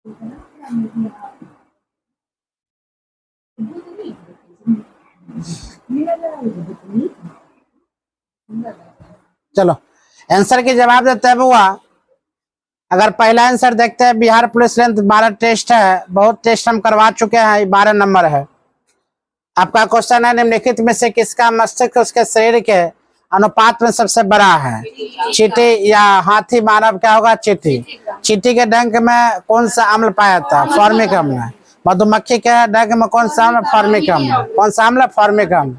चलो आंसर के जवाब देते हैं बुआ। अगर पहला आंसर देखते हैं, बिहार पुलिस लेंथ 12 टेस्ट है, बहुत टेस्ट हम करवा चुके हैं, 12 नंबर है। आपका क्वेश्चन है, निम्नलिखित में से किसका मस्तिष्क उसके शरीर के अनुपात में सबसे बड़ा है? चींटी या हाथी, मानव क्या होगा? चींटी। चींटी के डंक में कौन सा अम्ल पाया जाता है? फॉर्मिक अम्ल। मधुमक्खी के डंक में कौन सा अम्ल? फॉर्मिक अम्ल। कौन सा अम्ल? फॉर्मिक अम्ल।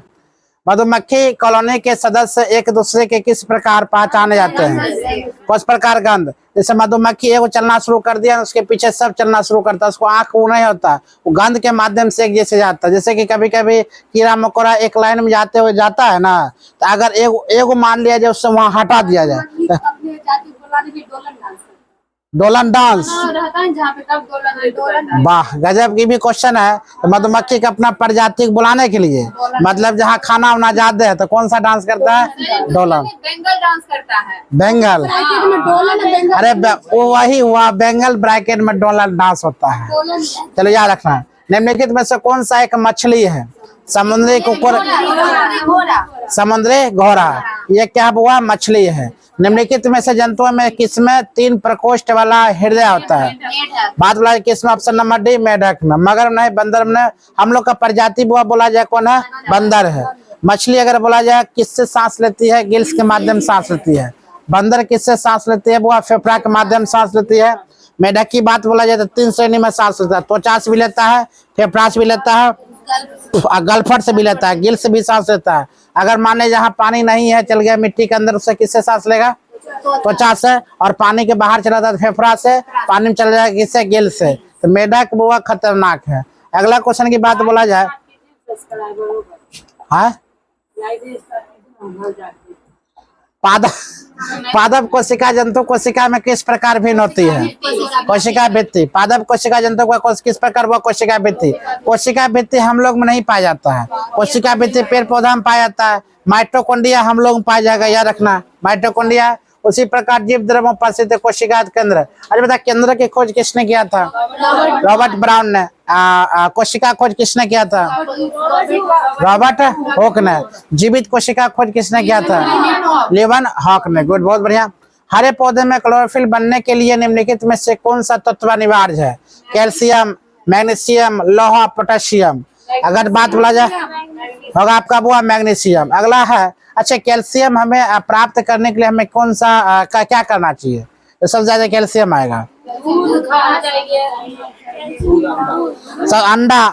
मधुमक्खी कॉलोनी के सदस्य एक दूसरे के किस प्रकार पहचाने जाते हैं? किस प्रकार? गंध। जैसे मधुमक्खी एगो चलना शुरू कर दिया, उसके पीछे सब चलना शुरू करता है, उसको आंख वो नहीं होता, वो गंध के माध्यम से एक जैसे जाता है। जैसे कि कभी कभी कीड़ा मकोड़ा एक लाइन में जाते हुए जाता है ना, तो अगर एगो मान लिया जाए, उससे वहां हटा दिया जाए। Dolan dance. वाह, गजब की भी क्वेश्चन है। तो मधुमक्खी का अपना प्रजाति बुलाने के लिए, मतलब जहाँ खाना वाना ज्यादा है तो कौन सा डांस करता है? डोलन। बेंगल डांस करता है। बेंगल। अरे वो वही हुआ, बेंगल ब्रैकेट में डोलन डांस होता है। चलो याद रखना। निम्नलिखित में से कौन सा एक मछली है? समुद्री कुकुर, समुद्री घोड़ा, ये क्या हुआ? मछली है। निम्नलिखित में से जंतुओं में किसमें 3 प्रकोष्ठ वाला हृदय होता है? बात बोला किसमें? ऑप्शन नंबर डी, मेढक में। मगर नहीं, बंदर में। हम लोग का प्रजाति बुआ बोला जाए कौन है? बंदर है। मछली अगर बोला जाए किससे सांस लेती है? गिल्स के माध्यम सांस लेती है। बंदर किससे सांस लेती है बुआ? फेफड़ा के माध्यम सांस लेती है। मेढक की बात बोला जाए तो 3 श्रेणी में सांस लेता है, त्वचा से भी लेता है, फेफड़ा से भी लेता है, गलफट से भी लेता है, गिल से भी सांस लेता है। अगर माने जहाँ पानी नहीं है, चल गया मिट्टी के अंदर, उससे किससे सांस लेगा? त्वचा से। और पानी के बाहर चला जाता है फेफड़ा से, पानी में चला जाएगा किससे? गिल से। तो मेढक बुआ खतरनाक है। अगला क्वेश्चन की बात बोला जाए, हाँ, पादप, पादप कोशिका जंतु कोशिका में किस प्रकार भिन्न होती है? कोशिका भित्ति। पादप कोशिका जंतु का किस प्रकार वो? कोशिका भित्ति। कोशिका भित्ति हम लोग में नहीं पाया जाता है। कोशिका भित्ति पेड़ पौधा में पाया जाता है। माइटोकॉन्ड्रिया हम लोग में पाया जाएगा, याद रखना, माइटोकॉन्ड्रिया। उसी प्रकार जीव द्रव्यों पर स्थित कोशिका केंद्र। अरे बता, केंद्र की खोज किसने किया था? रॉबर्ट ब्राउन ने। कोशिका खोज किसने किया था? रॉबर्ट हॉक ने। जीवित कोशिका खोज किसने किया था? लेवन हॉक ने। गुड, बहुत बढ़िया। हरे पौधे में क्लोरोफिल बनने के लिए निम्नलिखित में से कौन सा तत्व अनिवार्य है? कैल्शियम, मैग्नीशियम, लोहा, पोटेशियम। अगर बात बोला जाए होगा आपका बुआ मैग्नीशियम। अगला है, अच्छा, कैल्शियम हमें प्राप्त करने के लिए हमें कौन सा क्या करना चाहिए? तो सबसे ज्यादा कैल्शियम आएगा अंडा,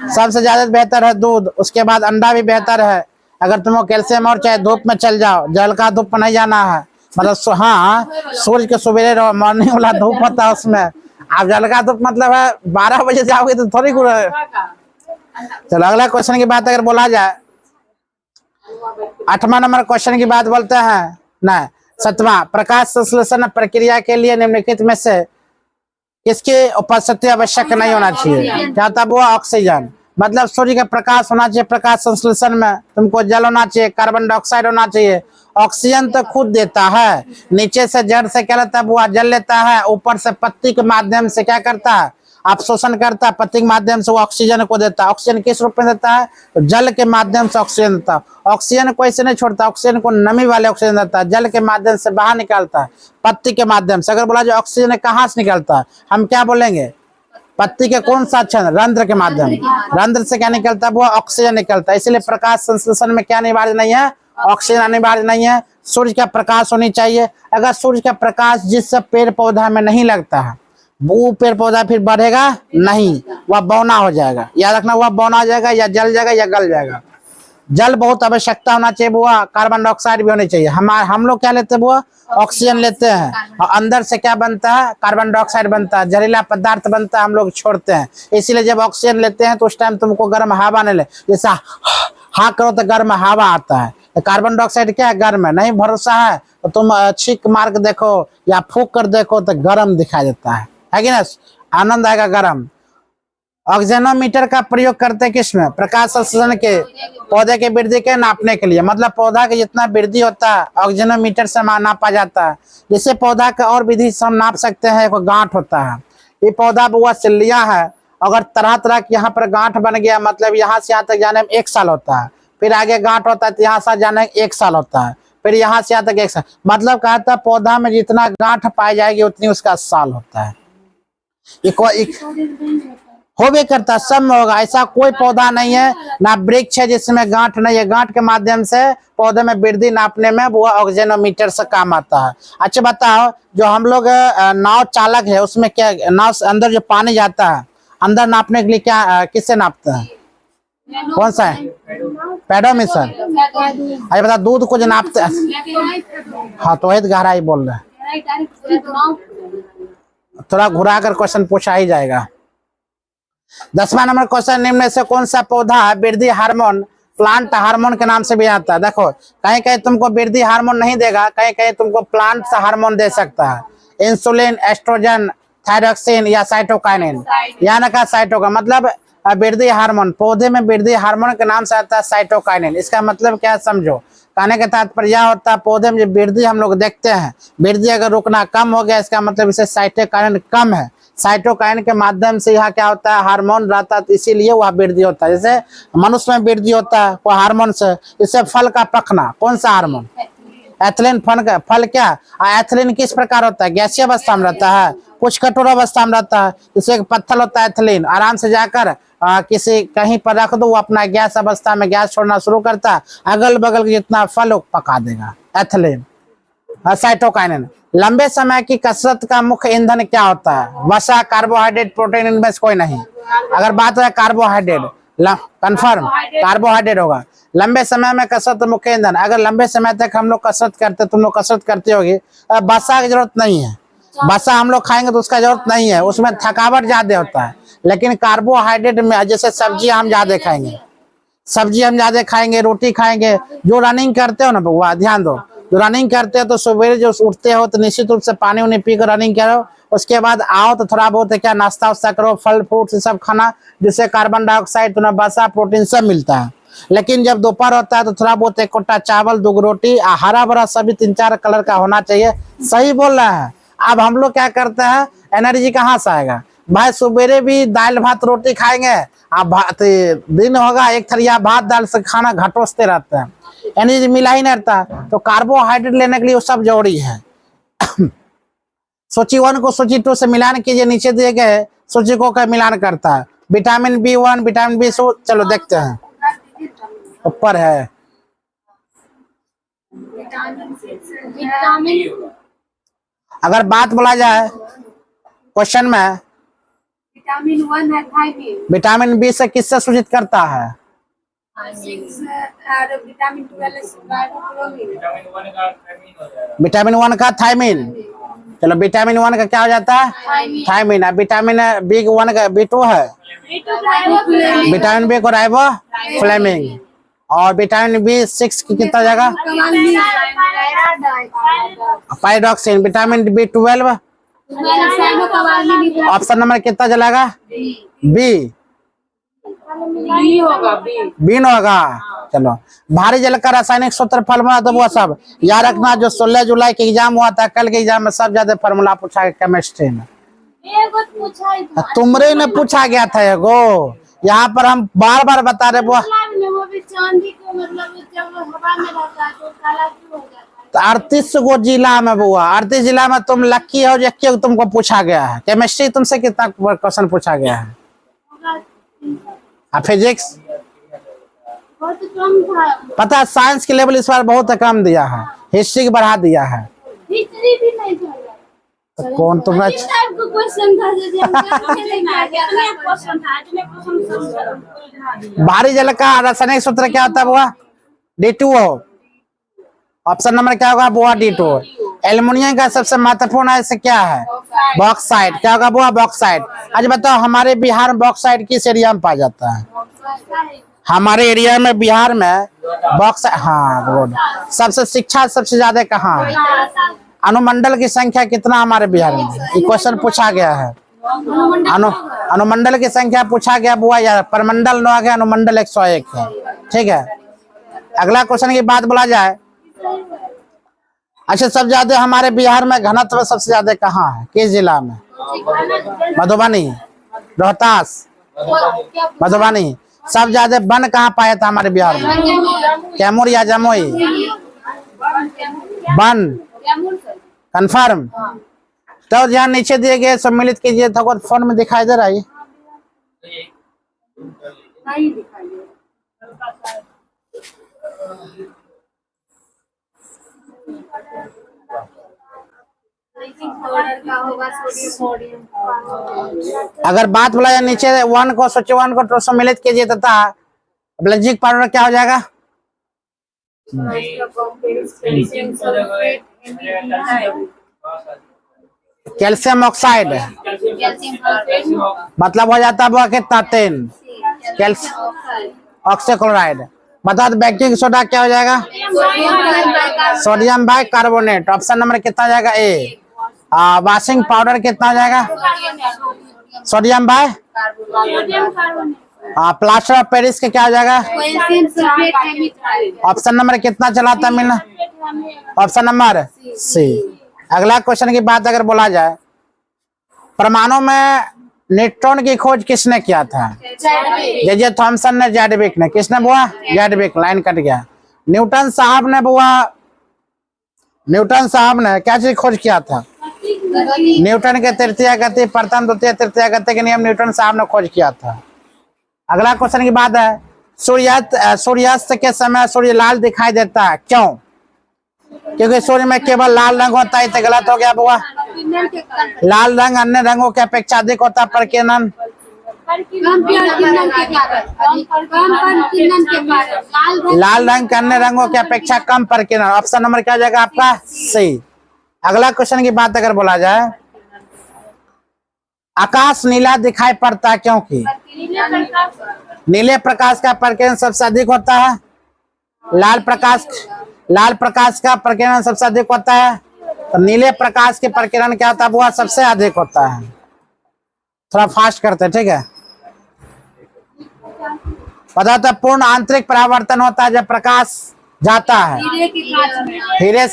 सबसे ज्यादा बेहतर है दूध, उसके बाद अंडा भी बेहतर है। अगर तुमको कैल्शियम और चाहे धूप में चल जाओ, जल का धूप में नहीं जाना है, मतलब हाँ, सूर्य के सवेरे मॉर्निंग वाला धूप होता है उसमें। आप जल का धूप मतलब है 12 बजे जाओगे तो थोड़ी कुछ। चलो अगला क्वेश्चन की बात अगर बोला जाए, 8वां नंबर क्वेश्चन की बात बोलते हैं ना, 7वां, प्रकाश संश्लेषण प्रक्रिया के लिए निम्नलिखित में से किसकी उपस्थिति आवश्यक नहीं होना चाहिए? क्या था वो? ऑक्सीजन। मतलब सूर्य का प्रकाश होना चाहिए। प्रकाश संश्लेषण में तुमको जल होना चाहिए, कार्बन डाइऑक्साइड होना चाहिए। ऑक्सीजन तो खुद देता है, नीचे से जड़ से क्या लेता है वो? जल लेता है, ऊपर से पत्ती के माध्यम से क्या करता है? अवशोषण करता है, पत्ती के माध्यम से वो ऑक्सीजन को देता है। ऑक्सीजन किस रूप में देता है? तो जल के माध्यम से ऑक्सीजन देता है। ऑक्सीजन को ऐसे नहीं छोड़ता, ऑक्सीजन को नमी वाले ऑक्सीजन देता है, जल के माध्यम से बाहर निकालता है, पत्ती के माध्यम से। अगर बोला जाए ऑक्सीजन कहाँ से निकलता है, हम क्या बोलेंगे? पत्ती के कौन सा छंद? रंध्र के माध्यम। रंध्र से क्या निकलता है? वो ऑक्सीजन निकलता है। इसलिए प्रकाश संश्लेषण में क्या अनिवार्य नहीं है? ऑक्सीजन अनिवार्य नहीं है। सूर्य का प्रकाश होनी चाहिए। अगर सूर्य का प्रकाश जिस पेड़ पौधा में नहीं लगता है, वो पेड़ पौधा फिर बढ़ेगा नहीं, वह बौना हो जाएगा। याद रखना, वह बौना हो जाएगा, या जल जाएगा या गल जाएगा। जल बहुत आवश्यकता होना चाहिए बुआ। कार्बन डाइऑक्साइड भी होनी चाहिए। हम लोग क्या लेते हैं बुआ? ऑक्सीजन लेते हैं, और अंदर से क्या बनता है? कार्बन डाइऑक्साइड बनता है, जहरीला पदार्थ बनता है, हम लोग छोड़ते हैं। इसीलिए जब ऑक्सीजन लेते हैं तो उस टाइम तुमको गर्म हवा नहीं ले, जैसा हाँ करो तो गर्म हवा आता है। तो कार्बन डाइऑक्साइड क्या है? गर्म है। नहीं भरोसा है तो तुम छींक मार के देखो या फूक कर देखो तो गर्म दिखाई देता है कि ना? आनंद आएगा गर्म। ऑक्सीजनोमीटर का प्रयोग करते हैं किसमें? प्रकाश संश्लेषण के पौधे के वृद्धि के नापने के लिए। मतलब पौधा के जितना वृद्धि होता है ऑक्सीजनोमीटर से नापा जाता है। जैसे पौधा का और विधि से हम नाप सकते हैं, एक गांठ होता है, ये पौधा बुआ सिल्लियां है। अगर तरह तरह की यहाँ पर गांठ बन गया, मतलब यहाँ से यहाँ तक जाने में 1 साल होता है, फिर आगे गांठ होता है तो यहाँ से जाने में 1 साल होता है, फिर यहाँ से यहाँ तक 1 साल, मतलब कहता है पौधा में जितना गांठ पाई जाएगी उतनी उसका साल होता है। हो भी करता है, सब में होगा। ऐसा कोई पौधा नहीं है ना वृक्ष है जिसमें गांठ नहीं है। गांठ के माध्यम से पौधे में वृद्धि नापने में वो ऑक्सीजनोमीटर से काम आता है। अच्छा बताओ, जो हम लोग नाव चालक है उसमें क्या, नाव से अंदर जो पानी जाता है अंदर नापने के लिए क्या किससे नापते हैं? कौन सा है? पेडोमीटर। अच्छा बता, दूध को जो नापते हैं, हाँ तो वही गहराई बोल रहे हैं। थोड़ा घुरा कर क्वेश्चन पूछा ही जाएगा। 10वां नंबर क्वेश्चन, निम्न में से कौन सा पौधा वृद्धि हार्मोन प्लांट हार्मोन के नाम से भी आता है? देखो कहीं कहीं तुमको वृद्धि हार्मोन नहीं देगा, कहीं कहीं तुमको प्लांट से हार्मोन दे सकता है। इंसुलिन, एस्ट्रोजन, थायरॉक्सिन या साइटोकाइनिन। यहाँ ना कहा साइटोका मतलब वृद्धि हार्मोन, पौधे में वृद्धि हार्मोन के नाम से आता है साइटोकाइनिन। इसका मतलब क्या समझो, कहने का तात्पर्य यह होता है पौधे में जो वृद्धि हम लोग देखते हैं, वृद्धि अगर रुकना कम हो गया इसका मतलब इसे साइटोकाइनिन कम है। साइटोकाइनिन के माध्यम से यहाँ क्या होता है, हार्मोन रहता है, तो इसीलिए वह वृद्धि होता है। जैसे मनुष्य में वृद्धि होता है वो हार्मोन से। इससे फल का पकना, कौन सा हार्मोन? एथिलीन। फल क्या, एथिलीन किस प्रकार होता है? गैसीय अवस्था में रहता है, कुछ कठोर अवस्था में रहता है। जैसे एक पत्थर होता है एथिलीन, आराम से जाकर किसी कहीं पर रख दो, वो अपना गैस अवस्था में गैस छोड़ना शुरू करता है, अगल बगल जितना फल वो पका देगा, एथिलीन। साइटोकाइनिन, लंबे समय की कसरत का मुख्य ईंधन क्या होता है? वसा, कार्बोहाइड्रेट, प्रोटीन, इनमें से कोई नहीं। अगर बात है कार्बोहाइड्रेट, कंफर्म कार्बोहाइड्रेट होगा। लंबे समय में कसरत मुख्य ईंधन, अगर लंबे समय तक हम लोग कसरत करते, तुम लोग कसरत करती होगी, वसा की जरूरत नहीं है। वसा हम लोग खाएंगे तो उसका जरूरत नहीं है, उसमें थकावट ज्यादा होता है। लेकिन कार्बोहाइड्रेट में जैसे सब्जी हम ज्यादा खाएंगे, रोटी खाएंगे। जो रनिंग करते हो ना बउआ, ध्यान दो, जो रनिंग करते हो तो सवेरे जो उठते हो तो निश्चित रूप से पानी उन्हें पी कर रनिंग करो। उसके बाद आओ तो थोड़ा बहुत क्या नाश्ता उस्ता करो, फल फ्रूट सब खाना, जिससे कार्बन डाइऑक्साइड, तुम्हें वसा, प्रोटीन सब मिलता है। लेकिन जब दोपहर होता है तो थोड़ा बहुत 1 कोटा चावल, 2 रोटी, हरा भरा सभी 3-4 कलर का होना चाहिए। सही बोल रहा है। अब हम लोग क्या करते हैं, एनर्जी कहाँ से आएगा भाई? सवेरे भी दाल भात रोटी खाएंगे, अब दिन होगा 1 थरिया भात दाल से खाना घटोसते रहते हैं, एनर्जी मिला ही नहीं रहता। तो कार्बोहाइड्रेट लेने के लिए वो सब जरूरी है। सूची 1 को सूची 2 से मिलान कीजिए, नीचे दिए गए सूची को का मिलान करता है। विटामिन B1, विटामिन B2, चलो देखते हैं, ऊपर है। अगर बात बोला जाए क्वेश्चन में, विटामिन 1 है थायमिन, विटामिन बी से किससे सूचित करता है? विटामिन 12 विटामिन 1 का थायमिन। चलो विटामिन 1 का क्या हो जाता है? थायमिन। विटामिन B1 का B2 है, विटामिन B को राइबोफ्लेविन। और विटामिन B6 की कितना जगह? Pyroxene. Vitamin B12 option number कितना चलेगा? बी होगा। चलो, भारी जल का रासायनिक सूत्र फार्मूला तो वो सब याद रखना। जो 16 जुलाई के एग्जाम हुआ था, कल के एग्जाम में सब ज्यादा फार्मूला पूछा गया केमिस्ट्री में। तुमरे ने पूछा गया था एगो, यहाँ पर हम बार बार बता रहे। वो चांदी को मतलब जब हवा में रहता है तो काला क्यों हो जाता है? 38 गो जिला में बुआ, 38 जिला में तुम लक्की हो जो तुमको पूछा गया है। केमिस्ट्री तुमसे कितना क्वेश्चन पूछा गया है? फिजिक्स बहुत कम था। पता है, साइंस के लेवल इस बार बहुत कम दिया है, हिस्ट्री की बढ़ा दिया है। हिस्ट्री भी नहीं था। तो कौन तुम्हें टाइप का क्वेश्चन था जो क्वेश्चन था। भारी जल का रासायनिक सूत्र क्या होता है बुआ? D2O। ऑप्शन नंबर क्या होगा बुआ? D2। एल्युमिनियम का सबसे महत्वपूर्ण है क्या है? बॉक्साइट। क्या होगा बुआ? बॉक्साइट। आज बताओ हमारे बिहार में बॉक्साइट किस एरिया में पाया जाता है? हमारे एरिया में बिहार में बॉक्साइट, हाँ रोड। सबसे शिक्षा सबसे ज्यादा कहाँ है? अनुमंडल की संख्या कितना हमारे बिहार में? ये क्वेश्चन पूछा गया है। अनुमंडल की संख्या पूछा गया बुआ यार, परमंडल 9 है, अनुमंडल 101 है। ठीक है, अगला क्वेश्चन की बात बोला जाए। अच्छा, सबसे ज्यादा हमारे बिहार में घनत्व सबसे ज्यादा कहाँ है, किस जिला में? मधुबनी, रोहतास, मधुबनी। सब ज्यादा वन कहाँ पाया था हमारे बिहार में? कैमूर या जमुई? One confirm. तो जहाँ नीचे दिए गए सम्मिलित कीजिए। तो फोन में दिखाई दे रहा है? अगर बात बोला जाए नीचे वन को सोचिए, वन को सम्मिलित कीजिए तथा ब्लीचिंग पाउडर क्या हो जाएगा? कैल्शियम ऑक्साइड, मतलब हो जाता है वो कितना? 10 कैल्शियम ऑक्सीक्लोराइड। बता दो बेकिंग सोडा क्या हो जाएगा? Sodium bicarbonate. ऑप्शन नंबर कितना हो जाएगा? ए। वॉशिंग पाउडर कितना हो जाएगा? सोडियम बाय। प्लास्टर ऑफ पेरिस के क्या हो जाएगा? ऑप्शन नंबर कितना चला था मिलना? Option number C. अगला क्वेश्चन की बात अगर बोला जाए, परमाणु में न्यूट्रॉन की खोज किसने किया था? जे थॉमसन ने, जैडविक ने। किसने बुआ? जैडविक। लाइन कट गया। न्यूटन साहब ने बुआ, न्यूटन साहब ने क्या चीज खोज किया था? न्यूटन के तृतीय गति, प्रथम द्वितीय तृतीय गति के नियम न्यूटन साहब ने खोज किया था। अगला क्वेश्चन की बात है, सूर्यास्त के समय सूर्य लाल दिखाई देता है, क्यों? क्योंकि सूर्य में केवल लाल रंग होता है। तो गलत हो गया बुआ। लाल रंग अन्य रंगों की अपेक्षा अधिक होता है प्रकीर्णन। लाल रंग के अन्य रंगों की अपेक्षा कम प्रकीर्णन। ऑप्शन नंबर क्या जाएगा आपका? सही। अगला क्वेश्चन की बात अगर बोला जाए, आकाश नीला दिखाई पड़ता है क्योंकि? नीले प्रकाश का प्रकीर्णन सबसे अधिक होता है। लाल प्रकाश का प्रकीर्णन सबसे अधिक होता है। तो नीले प्रकाश के प्रकीर्णन क्या होता है वो सबसे अधिक होता है। थोड़ा फास्ट करते हैं, ठीक है। पता पूर्ण आंतरिक परावर्तन होता है जब प्रकाश जाता है हीरे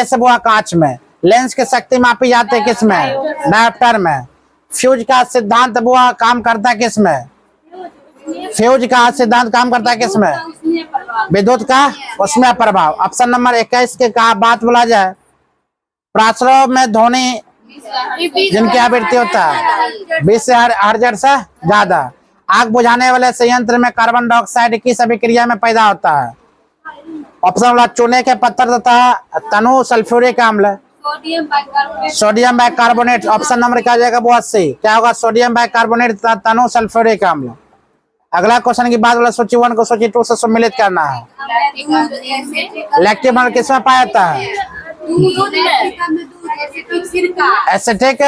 से वो कांच में। लेंस की शक्ति मापी जाती है किसमें? डायोप्टर में। फ्यूज का सिद्धांत वो काम करता है किसमें? फ्यूज का सिद्धांत काम करता है किसमें? विद्युत का उसमें प्रभाव। ऑप्शन नंबर 21 के कहा बात बोला जाए, प्राचरों में ध्वनि जिनकी आवृत्ति होता है 20 से हर्ट्ज से ज्यादा। आग बुझाने वाले संयंत्र में कार्बन डाइऑक्साइड किस अभिक्रिया में पैदा होता है? ऑप्शन वाला चूने के पत्थर तथा तनु सल्फ्यूरिक अम्ल, सोडियम बाइकार्बोनेट। ऑप्शन नंबर क्या जाएगा वो 80। क्या होगा? सोडियम बाइकार्बोनेट तथा तनु सल्फ्यूरिक अम्ल। अगला क्वेश्चन की बात वाला सूची 1 को सूची 2 से सम्मिलित करना है। लैक्टिक अम्ल किसमें पाया जाता है? एसिटिक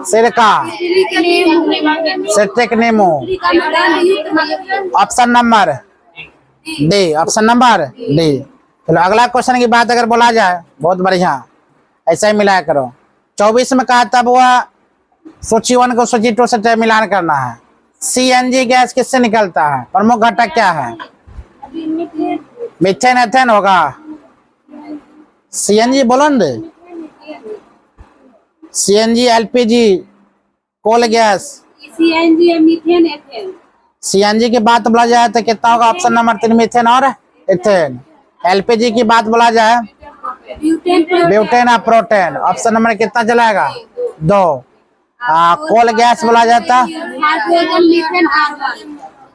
सिरका, सिट्रिक नींबू। Option number D. Option number D. चलो अगला क्वेश्चन की बात अगर बोला जाए, बहुत बढ़िया, ऐसा ही मिलाया करो। 24 में कहा था वो सूची 1 को सूची 2 से मिलान करना है। सीएनजी गैस किससे निकलता है? प्रमुख घटक क्या है? मीथेन एथेन होगा। सीएनजी बोलो न, CNG, LPG, coal gas. CNG की बात बोला जाए तो कितना होगा? ऑप्शन नंबर 3 मीथेन और एथेन। एलपीजी की बात बोला जाए ब्यूटेन और प्रोटेन। ऑप्शन नंबर कितना चलाएगा? 2। कोल गैस बोला जाता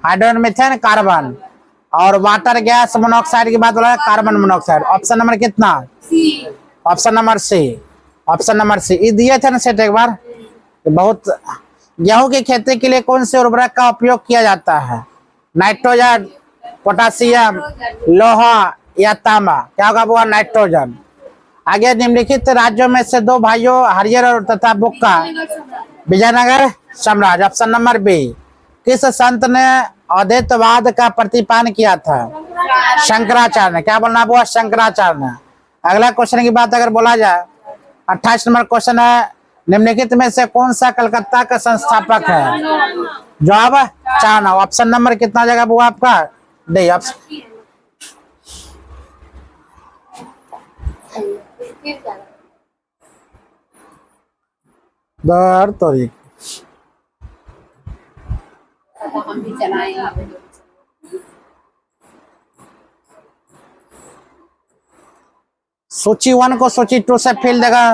हाइड्रोजन मीथेन कार्बन। और वाटर गैस मोनोऑक्साइड की बात बोला कार्बन मोनोऑक्साइड। ऑप्शन नंबर कितना? Option number C. Option number C. ये दिए थे ना सेट एक बार। बहुत गेहूं की खेती के लिए कौन से उर्वरक का उपयोग किया जाता है? नाइट्रोजन, पोटासियम, लोहा या तांबा। क्या होगा वो? नाइट्रोजन। आगे निम्नलिखित राज्यों में से 2 भाइयों हरियर और तथा बुक्का विजयनगर साम्राज्य। Option number B. किस संत ने अद्वैतवाद का प्रतिपादन किया था? शंकराचार्य ने। क्या बोलना वो? शंकराचार्य ने। अगला क्वेश्चन की बात अगर बोला जाए, 28 नंबर क्वेश्चन है, निम्नलिखित में से कौन सा कलकत्ता का संस्थापक है? जवाब चाणक्य। ऑप्शन नंबर कितना जाएगा वो आपका? डी। ऑप्शन दर तोरी हम भी चलाएंगे। सूची 1 को सूची 2 से फिल देगा।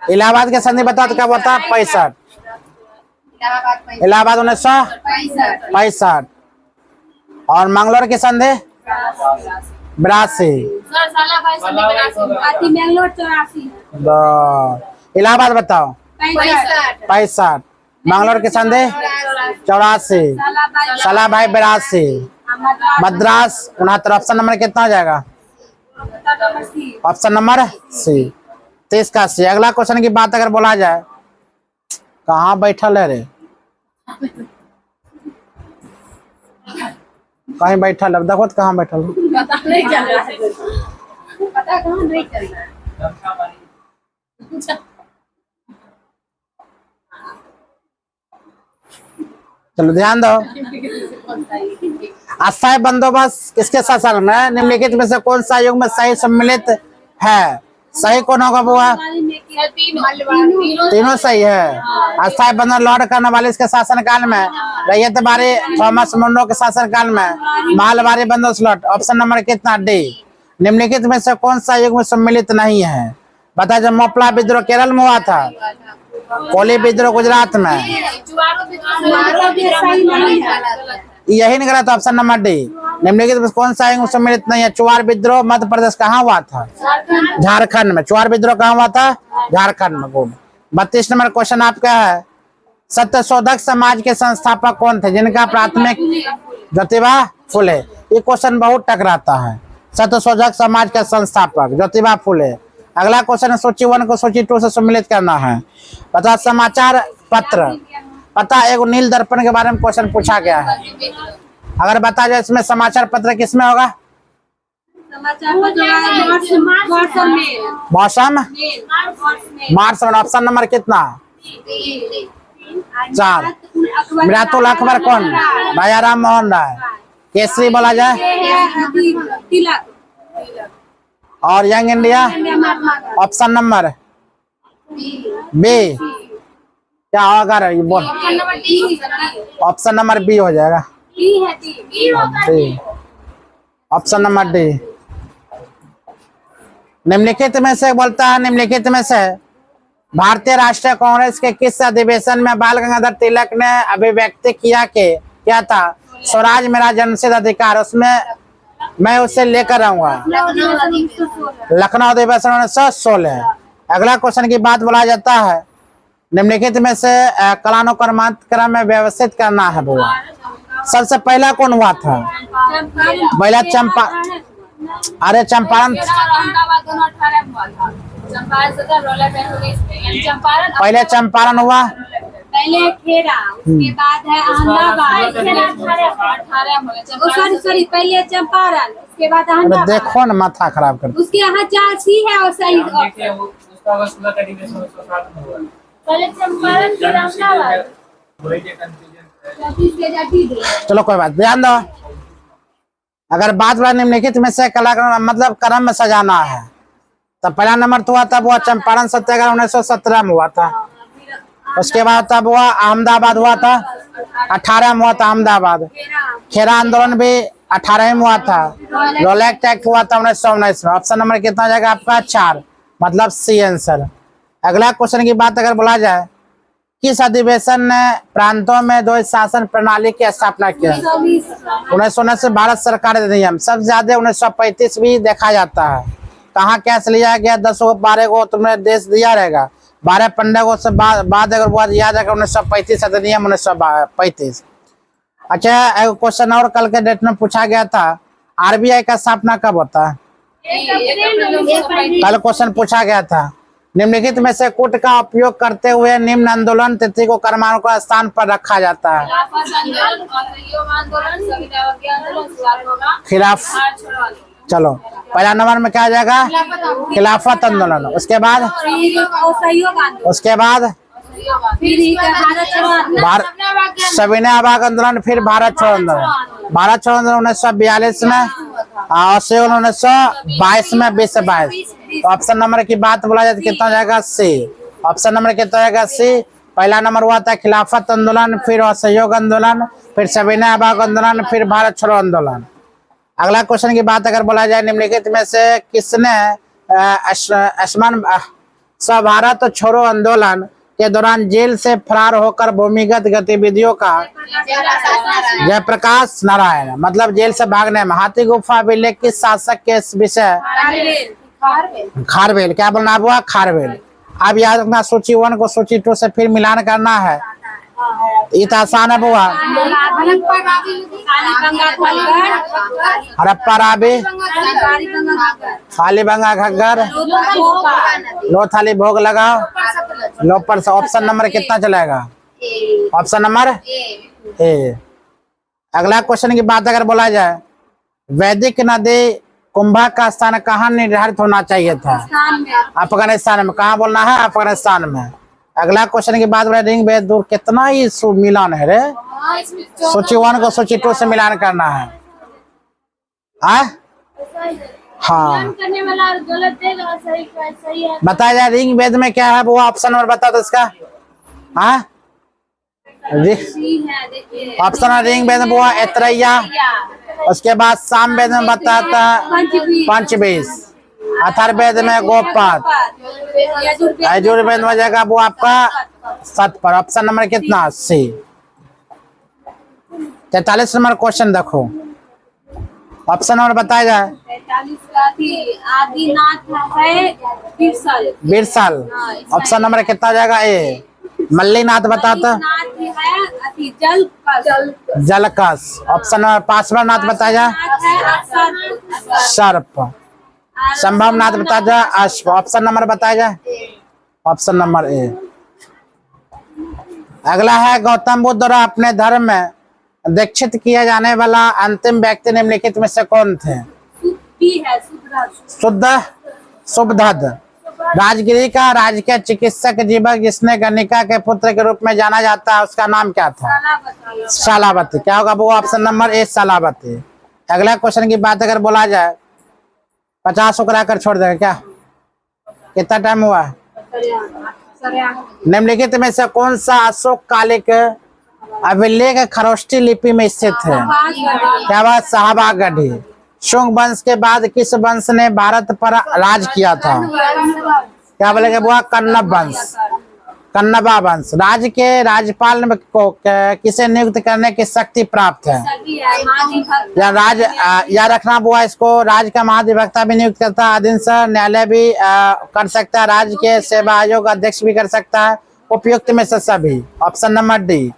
इलाहाबाद के संधि बताओ तो क्या होता है? 65। इलाहाबाद 1965। और मंगलोर के संधि 82। मैंगलोर 84। इलाहाबाद बताओ 65। मंगलोर के संधि 84। सलाभाई 82। मद्रास 69। ऑप्शन नंबर कितना हो जाएगा? ऑप्शन नंबर सी 30 का सी। अगला क्वेश्चन की बात अगर बोला जाए, कहाँ बैठल है रे? कहीं बैठल है, देखो तो कहाँ बैठल है? पता नहीं चल रहा है। पता कहाँ नहीं चल रहा है। चलो ध्यान दो। अस्थायी बंदोबस्त किसके शासन में? निम्नलिखित में से कौन सा युग में सही सम्मिलित है? सही कौन होगा बुआ? तीनों सही है। अस्थायी बंदोबस्त लॉर्ड कॉर्नवालिस के शासन काल में, रैयत बारी थॉमस मुंडो के शासन काल में, मालबारी बंदोबस्त लॉर्ड। ऑप्शन नंबर कितना? डी। निम्नलिखित में से कौन सा युग में सम्मिलित नहीं है? बता। जब मोपला विद्रोह केरल में हुआ था, कोली विद्रोह गुजरात में, यही नहीं गलत। Option number D. निम्नलिखित में कौन सा युग सम्मिलित नहीं है? चुआर विद्रोह मध्य प्रदेश कहाँ हुआ था? झारखंड में। चुआर विद्रोह कहाँ हुआ था? झारखंड में। गुड। 32 नंबर क्वेश्चन आपका है, सत्यशोधक समाज के संस्थापक कौन थे जिनका प्राथमिक? ज्योतिबा फुले। ये क्वेश्चन बहुत टकराता है। सत्यशोधक समाज के संस्थापक ज्योतिबा फुले। अगला क्वेश्चन सूची 1 को सूची 2 से सम्मिलित करना है। बता। समाचार पत्र पता। एक नील दर्पण के बारे में क्वेश्चन पूछा गया है। अगर बता जाए इसमें समाचार पत्र किसमें होगा? मौसम मार्च में। ऑप्शन नंबर कितना? 4। मिरातुल अकबर कौन? राजा राम मोहन राय। केसरी बोला जाए? और Young India? Option number B. क्या होगा रे? बोल। ऑप्शन नंबर बी हो जाएगा। Option number D. निम्नलिखित में से बोलता है, निम्नलिखित में से भारतीय राष्ट्रीय कांग्रेस के किस अधिवेशन में बाल गंगाधर तिलक ने अभिव्यक्ति किया कि क्या था? स्वराज मेरा जन्मसिद्ध अधिकार, उसमें मैं उसे लेकर आऊंगा। लखनऊ अधिवेशन 1916। अगला क्वेश्चन की बात बोला जाता है, निम्नलिखित में से कालानुक्रम में व्यवस्थित करना है बुआ। सबसे पहला कौन हुआ था? पहला चंपा। अरे चंपारण। पहले चंपारण हुआ, पहले खेड़ा, उसके बाद है अहमदाबाद। सॉरी पहले चंपारण, उसके बाद अरे अहमदाबाद। देखो ना माथा खराब कर। उसके यहाँ 4 सी है और सही। पहले चंपारण फिर अहमदाबाद। चलो कोई बात। ध्यान दो। अगर बात बड़ा निम्नलिखित में से कलाक्रम मतलब क्रम में सजाना है, तो पहला नंबर तो हुआ था वो चंपारण सत्याग्रह 1917 में हुआ था। उसके बाद तब हुआ अहमदाबाद हुआ था, 18 में हुआ था अहमदाबाद। खेरा आंदोलन भी 18 में हुआ था। रोलैक्ट एक्ट हुआ था 1919 में। ऑप्शन नंबर कितना हो जाएगा आपका? 4, मतलब सी आंसर। अगला क्वेश्चन की बात अगर बोला जाए, किस अधिवेशन ने प्रांतों में द्वैध शासन प्रणाली की स्थापना की? 1919 से भारत सरकार अधिनियम। सबसे ज्यादा 1935 भी देखा जाता है। कहाँ कैश लिया गया? 10 को 12 को तुमने देश दिया रहेगा, 12-15 को से बाद अगर बहुत याद है 1935 अधिनियम 1935। अच्छा, एक क्वेश्चन और कल के डेट में पूछा गया था, आरबीआई का स्थापना कब होता है? कल क्वेश्चन पूछा गया था। निम्नलिखित में से कूट का उपयोग करते हुए निम्न आंदोलन तिथि को क्रमानुसार का स्थान पर रखा जाता है। खिलाफ। चलो पहला नंबर में क्या आ जाएगा? खिलाफत आंदोलन। उसके बाद भारत सविनय अभाग आंदोलन, फिर भारत छोड़ो आंदोलन। भारत छोड़ो आंदोलन 1942 में, 80 1922 में 20 से 22। तो ऑप्शन नंबर की बात बोला जाए तो कितना हो जाएगा? सी। ऑप्शन नंबर कितना हो जाएगा? सी। पहला नंबर हुआ था खिलाफत आंदोलन, फिर असहयोग आंदोलन, फिर सविनय अभाग आंदोलन, फिर भारत छोड़ो आंदोलन। अगला क्वेश्चन की बात अगर बोला जाए, निम्नलिखित में से किसने भारत छोड़ो आंदोलन के दौरान जेल से फरार होकर भूमिगत गतिविधियों का जयप्रकाश नारायण, मतलब जेल से भागने में, हाथी गुफा अभिलेख किस शासक के विषय? खारवेल। क्या बोलना हुआ? खारवेल। अब याद रखना, सूची 1 को सूची 2 से फिर मिलान करना है। ये तो आसान है बुआ। हड़प्पा राबी, कालीबंगा घग्गर, लोथाली भोग लगाओ, लोपर से। ऑप्शन नंबर कितना चलेगा? ऑप्शन नंबर ए। अगला क्वेश्चन की बात अगर बोला जाए, वैदिक नदी कुंभा का स्थान कहाँ निर्धारित होना चाहिए था? अफगानिस्तान में। कहाँ बोलना है? अफगानिस्तान में। अगला क्वेश्चन की बात बोले, रिंग भेद दूर कितना ही मिलान है रे? सूची 1 को सूची 2 से मिलान करना है। हाँ, करने वाला गलत देगा, सही सही है। बताया जाए रिंग भेद में क्या है? वो ऑप्शन नंबर बता दो इसका। हाँ, ऑप्शन रिंग भेद में वो एतरैया, उसके बाद साम वेद में बताता पंचबीस, अथर्ववेद में गोपात, यजुर्वेद में जाएगा वो आपका सतपर। ऑप्शन नंबर कितना? सी। 43 नंबर क्वेश्चन देखो, ऑप्शन नंबर बताया जाए। 43 का आदिनाथ है बीरसल। ऑप्शन नंबर कितना जाएगा? ए। मल्लीनाथ बताता जलकस। ऑप्शन नंबर 5वां नाथ बताया जाए सर्प। संभवनाथ बताया जाए अश्व। ऑप्शन नंबर बताया जाए। ऑप्शन नंबर ए। अगला है, गौतम बुद्ध द्वारा अपने धर्म में दीक्षित किया जाने वाला अंतिम व्यक्ति निम्नलिखित में से कौन थे? शुद्ध सुबधद, राजगिरी का राजकीय चिकित्सक जीवक जिसने गणिका के पुत्र के रूप में जाना जाता है, उसका नाम क्या था? शालावती। क्या होगा वो? Option number A, Shalavati. अगला क्वेश्चन की बात अगर बोला जाए, 50 को कराकर छोड़ देगा क्या? कितना टाइम हुआ? निम्नलिखित में से कौन सा अशोक कालिक अभिलेख खरोष्टी लिपि में स्थित है? क्या बात? शाहबागढ़ी। शुंग वंश के बाद किस वंश ने भारत पर राज किया था? क्या बोलेगा बुआ? कन्नब वंश, कन्नबा वंश। राज्य के राज्यपाल को किसे नियुक्त करने की शक्ति प्राप्त है? या रखना बुआ इसको, राज्य का महाधिवक्ता भी नियुक्त करता है, अधीनस्थ न्यायालय भी कर सकता है, राज्य के सेवा आयोग अध्यक्ष भी कर सकता है, उपयुक्त में से सभी। Option number D.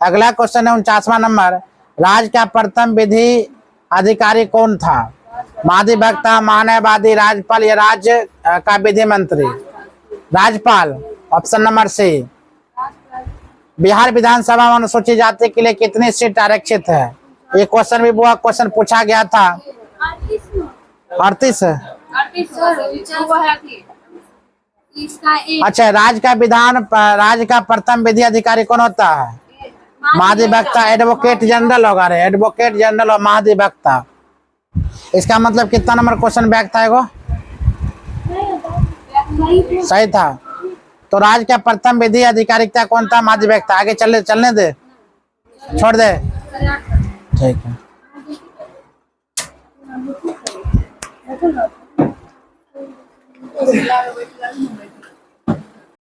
अगला क्वेश्चन है 49वां नंबर, राज्य का प्रथम विधि अधिकारी कौन था? महाधिवक्ता, महान्यायवादी, राज्यपाल या राज्य का विधि मंत्री? राज्यपाल। Option number C. बिहार विधानसभा में अनुसूचित जाति के लिए कितनी सीट आरक्षित है? ये क्वेश्चन भी वो क्वेश्चन पूछा गया था। 38 है। अच्छा, राज्य का प्रथम विधि अधिकारी कौन होता है? महाधिवक्ता। एडवोकेट जनरल होगा रे, एडवोकेट जनरल और महाधिवक्ता। इसका मतलब कितना नंबर क्वेश्चन बैक था? एगो सही था। तो राज्य का प्रथम विधि अधिकारिता कौन था? महाधिवक्ता। आगे चलने दे, छोड़ दे, ठीक है।